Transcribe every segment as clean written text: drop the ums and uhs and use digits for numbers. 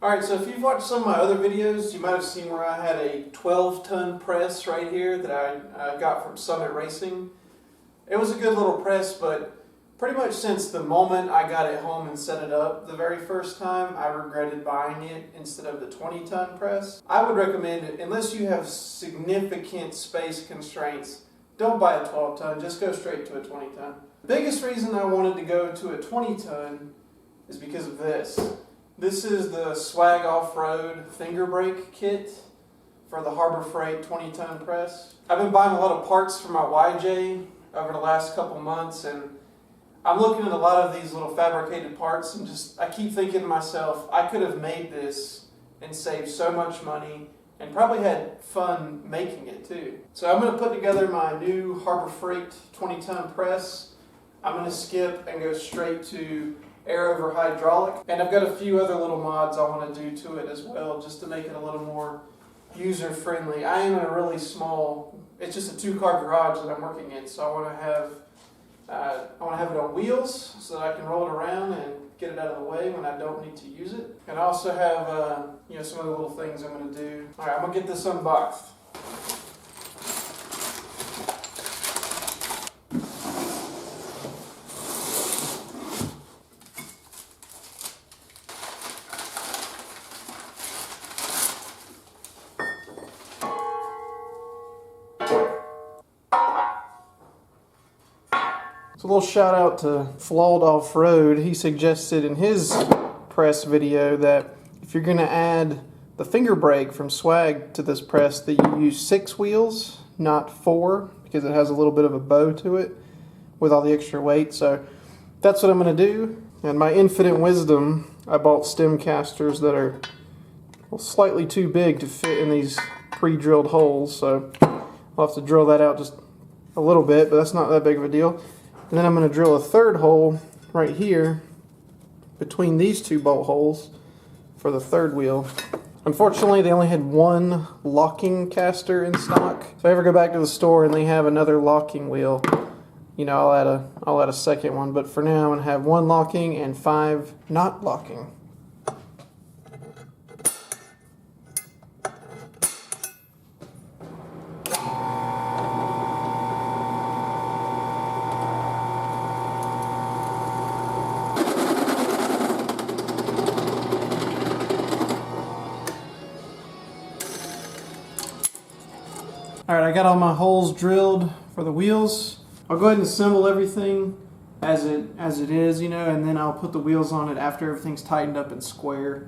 Alright, so if you've watched some of my other videos, you might have seen where I had a 12-ton press right here that I got from Summit Racing. It was a good little press, but pretty much since the moment I got it home and set it up the very first time, I regretted buying it instead of the 20-ton press. I would recommend it, unless you have significant space constraints, don't buy a 12-ton, just go straight to a 20-ton. The biggest reason I wanted to go to a 20-ton is because of this. This is the Swag Off-Road finger brake kit for the Harbor Freight 20-ton press. I've been buying a lot of parts for my YJ over the last couple months, and I'm looking at a lot of these little fabricated parts and I keep thinking to myself, I could have made this and saved so much money and probably had fun making it too. So I'm going to put together my new Harbor Freight 20-ton press. I'm going to skip and go straight to air over hydraulic, and I've got a few other little mods I want to do to it as well, just to make it a little more user friendly. I am in a really small, it's just a 2-car garage that I'm working in, so I want to have it on wheels so that I can roll it around and get it out of the way when I don't need to use it. And I also have some other little things I'm going to do. All right, I'm going to get this unboxed. So a little shout out to Flawed Off-Road. He suggested in his press video that if you're going to add the finger brake from Swag to this press, that you use 6 wheels, not 4, because it has a little bit of a bow to it with all the extra weight. So that's what I'm going to do. And my infinite wisdom, I bought stem casters that are slightly too big to fit in these pre-drilled holes. So I'll have to drill that out just a little bit, but that's not that big of a deal. And then I'm going to drill a third hole right here between these 2 bolt holes for the third wheel. Unfortunately, they only had 1 locking caster in stock. So if I ever go back to the store and they have another locking wheel, you know, I'll add a second one. But for now, I'm going to have 1 locking and 5 not locking. Alright, I got all my holes drilled for the wheels. I'll go ahead and assemble everything as it is, you know, and then I'll put the wheels on it after everything's tightened up and square.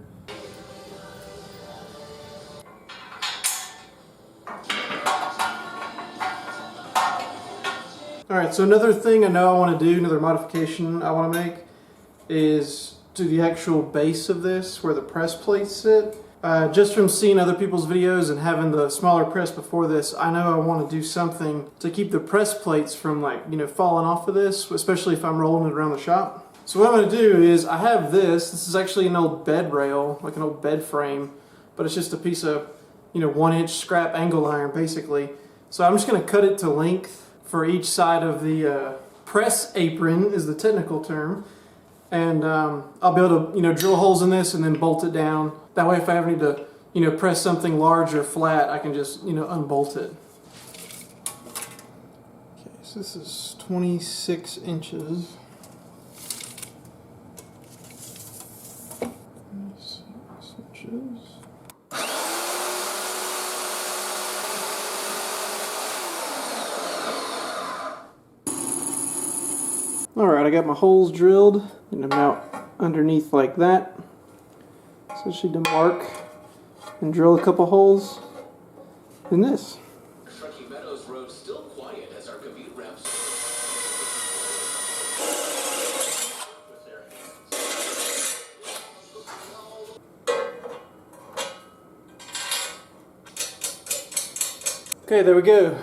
Alright, so another thing I know I want to do, another modification I want to make, is to the actual base of this, where the press plates sit. Just from seeing other people's videos and having the smaller press before this, I know I want to do something to keep the press plates from, like, you know, falling off of this, especially if I'm rolling it around the shop. So what I'm going to do is, I have this is actually an old bed rail, like an old bed frame, but it's just a piece of, you know, 1-inch scrap angle iron basically. So I'm just going to cut it to length for each side of the press apron is the technical term. And I'll be able to, you know, drill holes in this and then bolt it down. That way if I ever need to, you know, press something large or flat, I can just, you know, unbolt it. Okay, so this is 26 inches. 26 inches. Alright, I got my holes drilled and I'm out underneath like that. So I just need to mark and drill a couple holes in this. Meadows Road still quiet as our commute wraps. Okay, there we go.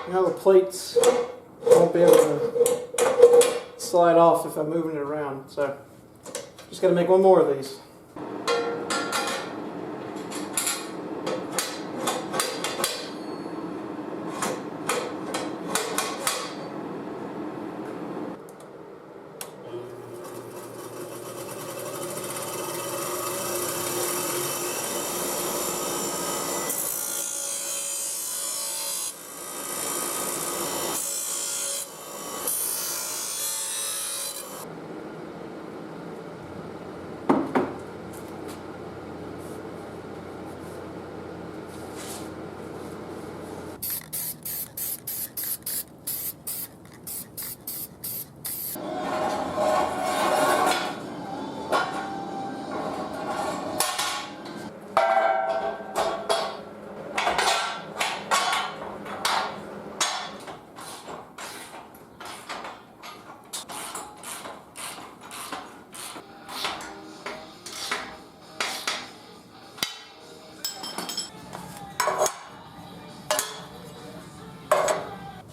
Now the plates won't be able to slide off if I'm moving it around. So just got to make one more of these.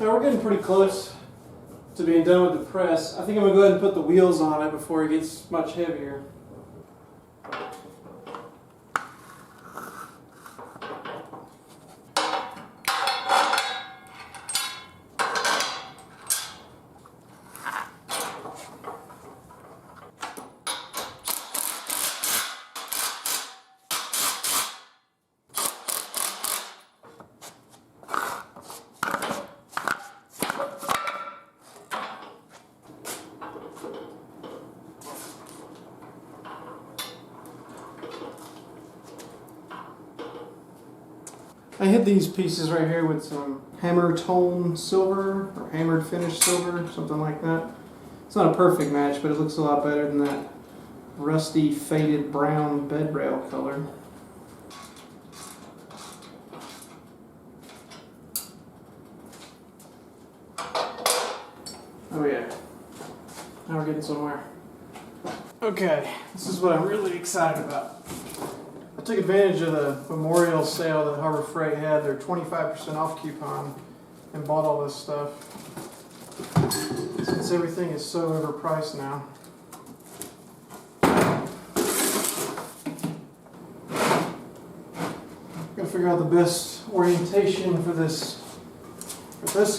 Now we're getting pretty close to being done with the press. I think I'm going to go ahead and put the wheels on it before it gets much heavier. I hit these pieces right here with some hammer tone silver or hammered finish silver, something like that. It's not a perfect match, but it looks a lot better than that rusty faded brown bed rail color. Oh yeah, now we're getting somewhere. Okay, this is what I'm really excited about. I took advantage of the memorial sale that Harbor Freight had, their 25% off coupon, and bought all this stuff. Since everything is so overpriced now. Gotta figure out the best orientation for this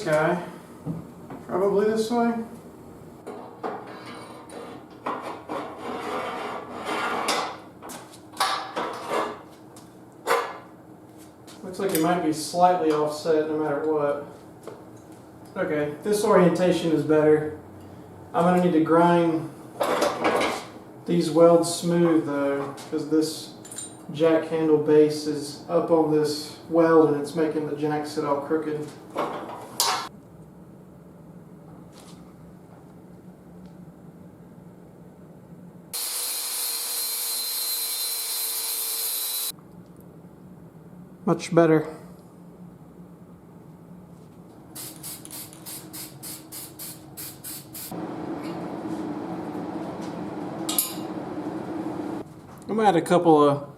guy. Probably this way. Looks like it might be slightly offset no matter what. Okay, this orientation is better. I'm going to need to grind these welds smooth though, because this jack handle base is up on this weld and it's making the jack sit all crooked. Much better. I'm gonna add a couple of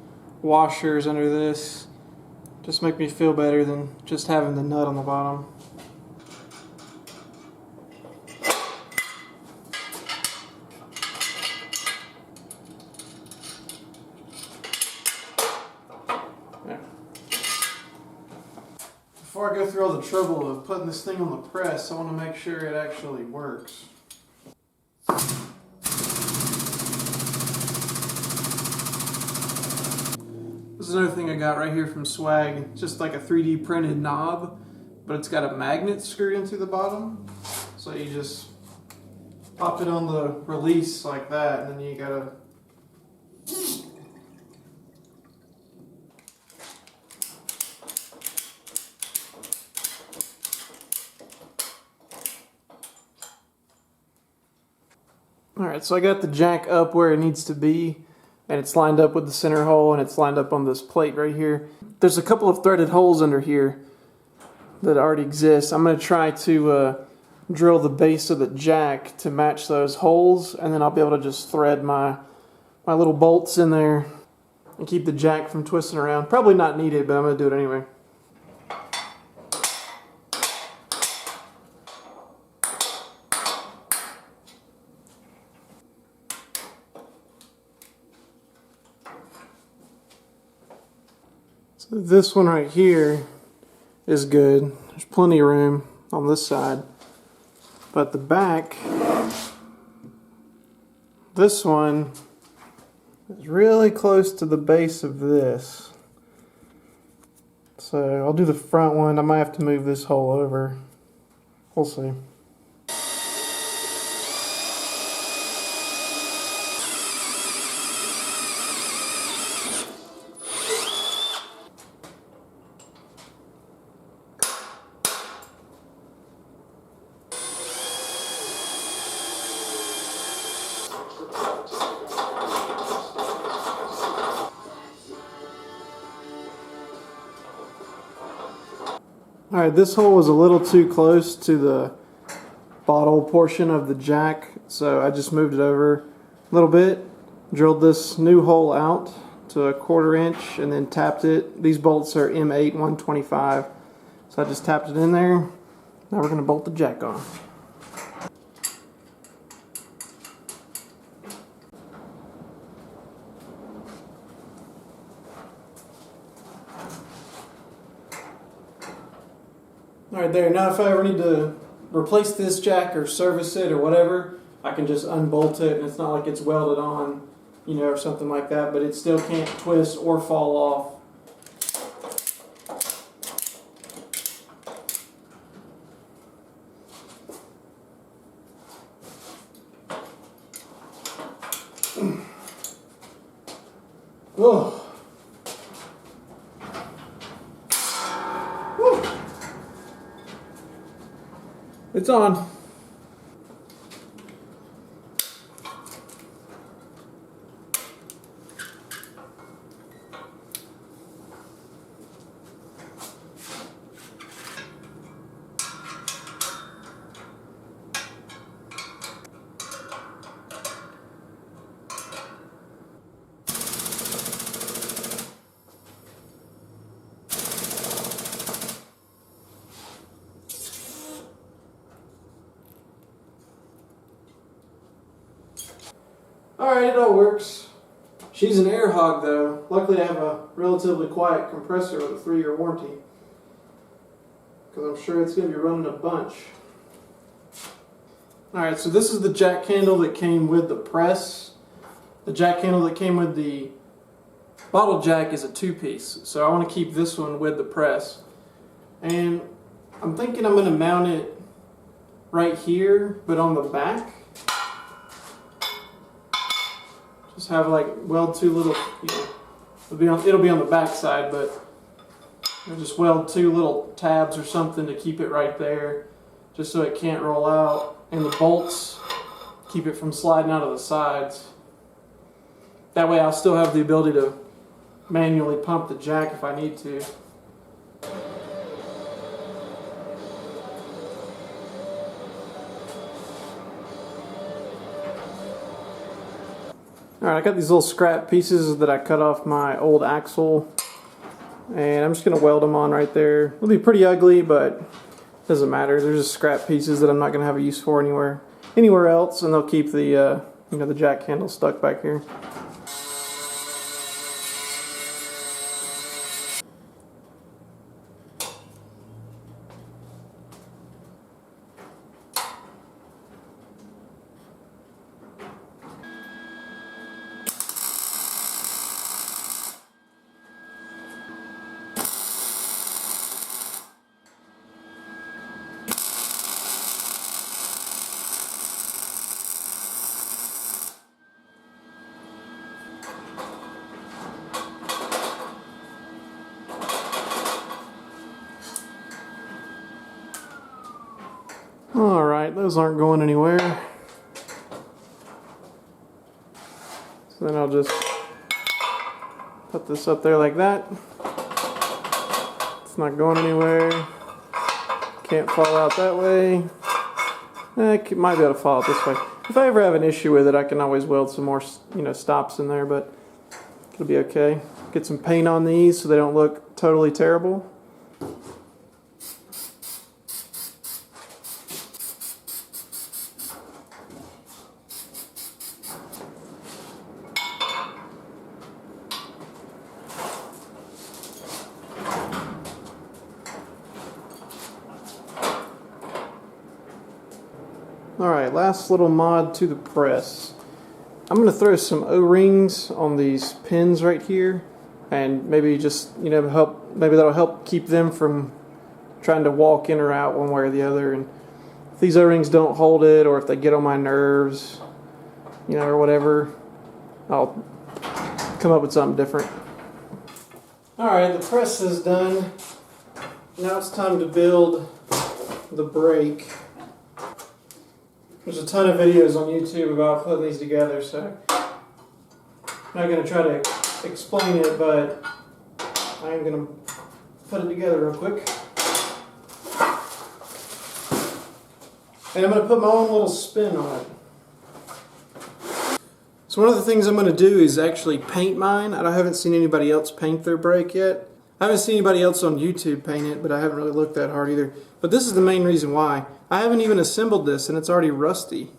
washers under this. Just make me feel better than just having the nut on the bottom. Before I go through all the trouble of putting this thing on the press, I want to make sure it actually works. This is another thing I got right here from Swag. It's just like a 3D printed knob, but it's got a magnet screwed into the bottom. So you just pop it on the release like that, and then you gotta Alright, so I got the jack up where it needs to be, and it's lined up with the center hole, and it's lined up on this plate right here. There's a couple of threaded holes under here that already exist. I'm going to try to drill the base of the jack to match those holes, and then I'll be able to just thread my little bolts in there and keep the jack from twisting around. Probably not needed, but I'm going to do it anyway. So this one right here is good. There's plenty of room on this side. But the back, this one is really close to the base of this. So I'll do the front one. I might have to move this hole over. We'll see. Alright, this hole was a little too close to the bottle portion of the jack, so I just moved it over a little bit, drilled this new hole out to a 1/4 inch, and then tapped it. These bolts are M8 125, so I just tapped it in there, Now we're going to bolt the jack on. Alright, there. Now if I ever need to replace this jack or service it or whatever, I can just unbolt it, and it's not like it's welded on, you know, or something like that, but it still can't twist or fall off. Oh. Woo. It's on. Alright, it all works. She's an air hog though. Luckily I have a relatively quiet compressor with a 3-year warranty, because I'm sure it's going to be running a bunch. Alright, so this is the jack handle that came with the press. The jack handle that came with the bottle jack is a 2-piece, so I want to keep this one with the press. And I'm thinking I'm going to mount it right here, but on the back. Just have like weld 2 little, you know, it'll be on the back side, but I'll just weld 2 little tabs or something to keep it right there, just so it can't roll out, and the bolts keep it from sliding out of the sides. That way I'll still have the ability to manually pump the jack if I need to. Alright, I got these little scrap pieces that I cut off my old axle, and I'm just going to weld them on right there. It'll be pretty ugly, but it doesn't matter. They're just scrap pieces that I'm not going to have a use for anywhere else, and they'll keep the you know, the jack handle stuck back here. Alright, those aren't going anywhere. So then I'll just put this up there like that. It's not going anywhere. Can't fall out that way. It might be able to fall out this way. If I ever have an issue with it, I can always weld some more, you know, stops in there, but it'll be okay. Get some paint on these so they don't look totally terrible. Alright, last little mod to the press. I'm going to throw some O-rings on these pins right here, and maybe just, you know, maybe that'll help keep them from trying to walk in or out one way or the other. And if these O-rings don't hold it, or if they get on my nerves, you know, or whatever, I'll come up with something different. Alright, the press is done. Now it's time to build the brake. There's a ton of videos on YouTube about putting these together, so I'm not going to try to explain it, but I am going to put it together real quick. And I'm going to put my own little spin on it. So one of the things I'm going to do is actually paint mine. I haven't seen anybody else paint their brake yet. I haven't seen anybody else on YouTube paint it, but I haven't really looked that hard either. But this is the main reason why. I haven't even assembled this and it's already rusty.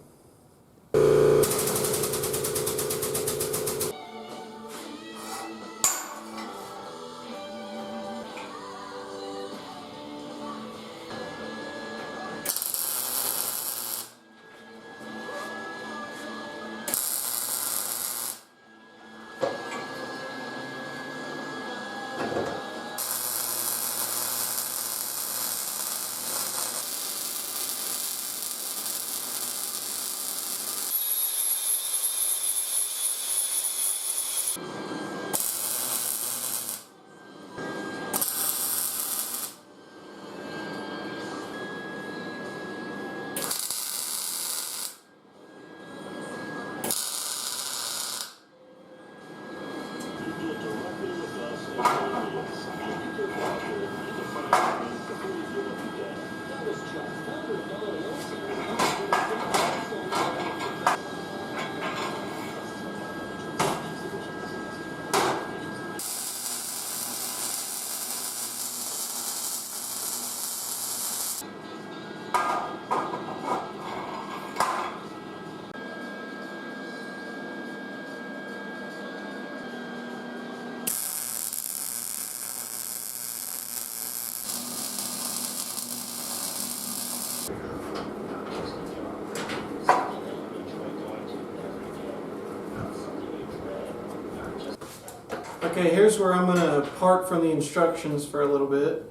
Okay, here's where I'm going to part from the instructions for a little bit.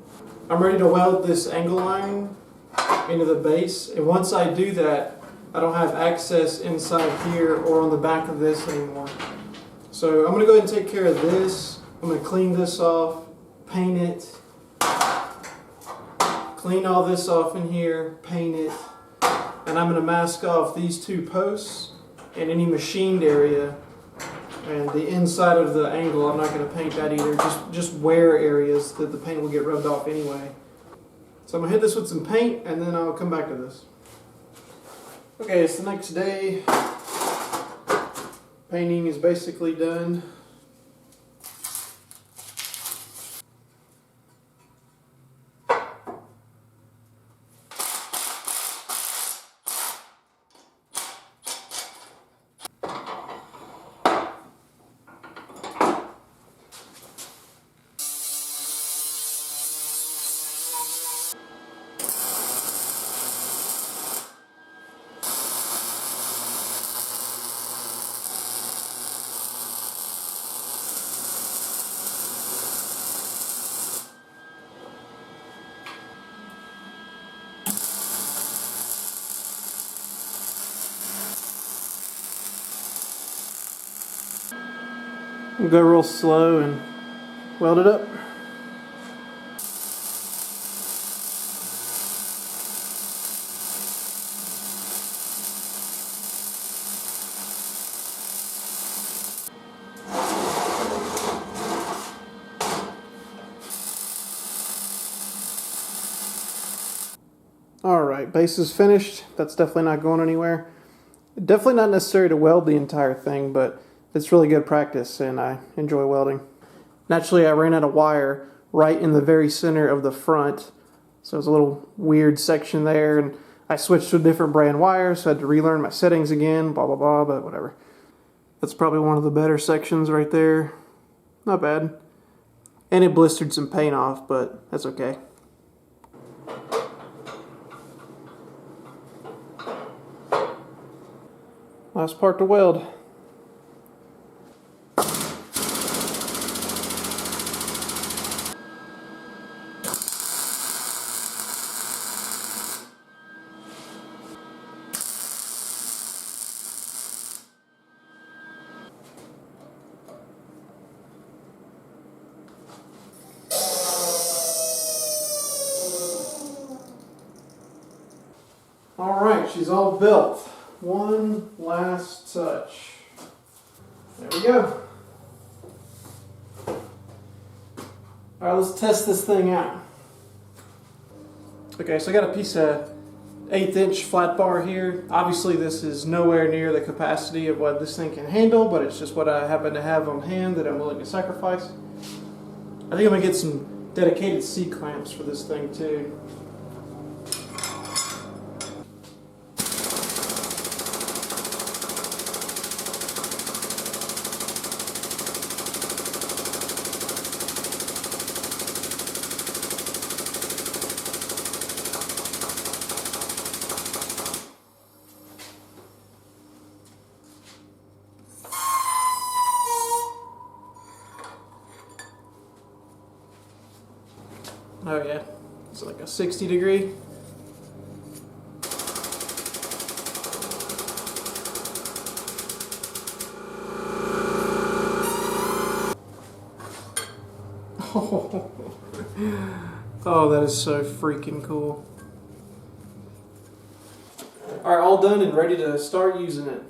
I'm ready to weld this angle iron into the base, and once I do that, I don't have access inside here or on the back of this anymore. So I'm going to go ahead and take care of this. I'm going to clean this off, paint it, clean all this off in here, paint it, and I'm going to mask off these two posts and any machined area. And the inside of the angle, I'm not going to paint that either, just wear areas that the paint will get rubbed off anyway. So I'm going to hit this with some paint and then I'll come back to this. Okay, it's the next day. Painting is basically done. We'll go real slow and weld it up. Alright, base is finished. That's definitely not going anywhere. Definitely not necessary to weld the entire thing, but it's really good practice and I enjoy welding. Naturally, I ran out of wire right in the very center of the front, so it's a little weird section there, and I switched to a different brand wire, so I had to relearn my settings again, blah blah blah, but whatever. That's probably one of the better sections right there. Not bad. And it blistered some paint off, but that's okay. Last part to weld. Alright, she's all built. One last touch. There we go. Alright, let's test this thing out. Okay, so I got a piece of 1/8 inch flat bar here. Obviously this is nowhere near the capacity of what this thing can handle, but it's just what I happen to have on hand that I'm willing to sacrifice. I think I'm gonna get some dedicated C-clamps for this thing too. Oh yeah, it's like a 60 degree. Oh, that is so freaking cool. Alright, all done and ready to start using it.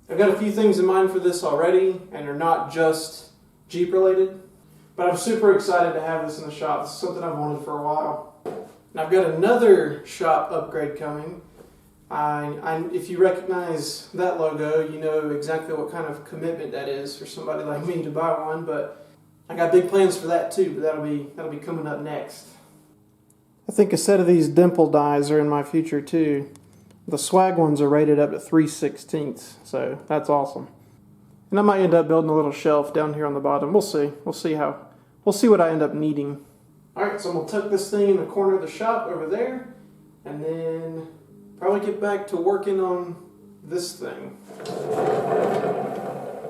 I've got a few things in mind for this already, and they're not just Jeep related. But I'm super excited to have this in the shop. This is something I've wanted for a while. And I've got another shop upgrade coming. If you recognize that logo, you know exactly what kind of commitment that is for somebody like me to buy one. But I got big plans for that too, but that'll be coming up next. I think a set of these dimple dies are in my future too. The swag ones are rated up to 3/16, so that's awesome. And I might end up building a little shelf down here on the bottom. We'll see. We'll see what I end up needing. Alright, so I'm going to tuck this thing in the corner of the shop over there, and then probably get back to working on this thing.